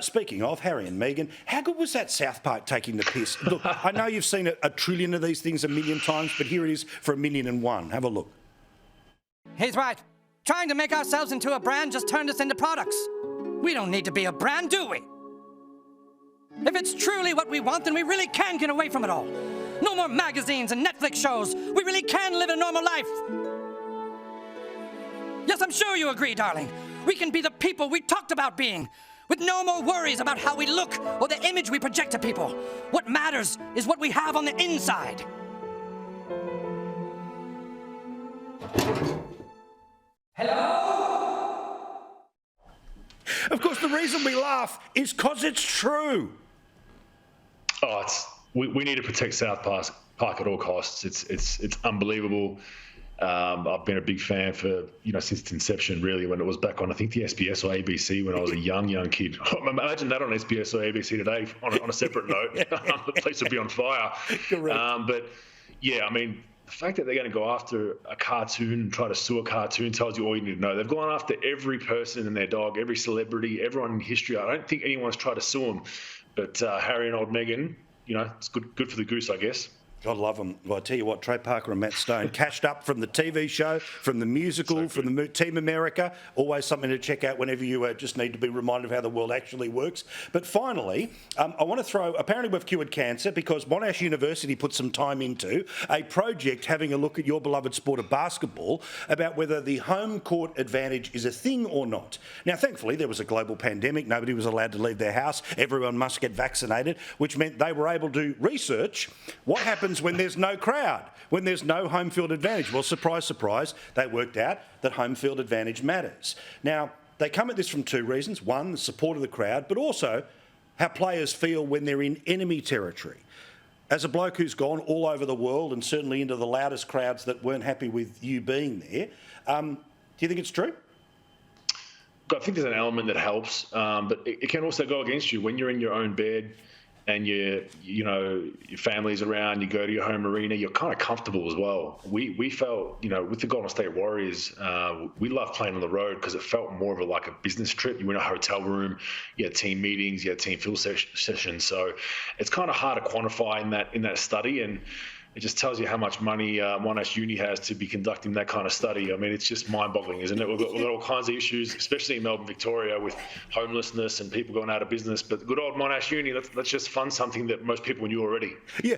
Speaking of Harry and Meghan, how good was that South Park taking the piss? Look, I know you've seen a trillion of these things a million times, but here it is for 1,000,001. Have a look. He's right. Trying to make ourselves into a brand just turned us into products. We don't need to be a brand, do we? If it's truly what we want, then we really can get away from it all. No more magazines and Netflix shows. We really can live a normal life. Yes, I'm sure you agree, darling. We can be the people we talked about being, with no more worries about how we look or the image we project to people. What matters is what we have on the inside. Hello? Of course, the reason we laugh is because it's true. Oh, we need to protect South Park at all costs. It's unbelievable. I've been a big fan for since its inception, really, when it was back on I think the SBS or ABC when I was a young kid. Imagine that on SBS or ABC today. On a separate note, the place would be on fire. Correct. But yeah, I mean, the fact that they're going to go after a cartoon and try to sue a cartoon tells you all you need to know. They've gone after every person and their dog, every celebrity, everyone in history. I don't think anyone's tried to sue them. But Harry and old Meghan, it's good for the goose, I guess. I love them. Well, I tell you what, Trey Parker and Matt Stone cashed up from the TV show, from the musical, from the Team America. Always something to check out whenever you just need to be reminded of how the world actually works. But finally, I want to throw, apparently we've cured cancer because Monash University put some time into a project having a look at your beloved sport of basketball about whether the home court advantage is a thing or not. Now, thankfully, there was a global pandemic. Nobody was allowed to leave their house. Everyone must get vaccinated, which meant they were able to research what happens when there's no crowd, when there's no home field advantage. Well, surprise, surprise, they worked out that home field advantage matters. Now, they come at this from two reasons. One, the support of the crowd, but also how players feel when they're in enemy territory. As a bloke who's gone all over the world and certainly into the loudest crowds that weren't happy with you being there, do you think it's true? I think there's an element that helps, but it can also go against you when you're in your own bed and your family's around, you go to your home arena, you're kind of comfortable as well. We felt, with the Golden State Warriors, we loved playing on the road because it felt more of a business trip. You were in a hotel room, you had team meetings, you had team field sessions. So it's kind of hard to quantify in that study, and it just tells you how much money Monash Uni has to be conducting that kind of study. I mean, it's just mind-boggling, isn't it? We've got all kinds of issues, especially in Melbourne, Victoria, with homelessness and people going out of business. But good old Monash Uni, let's just fund something that most people knew already. Yeah.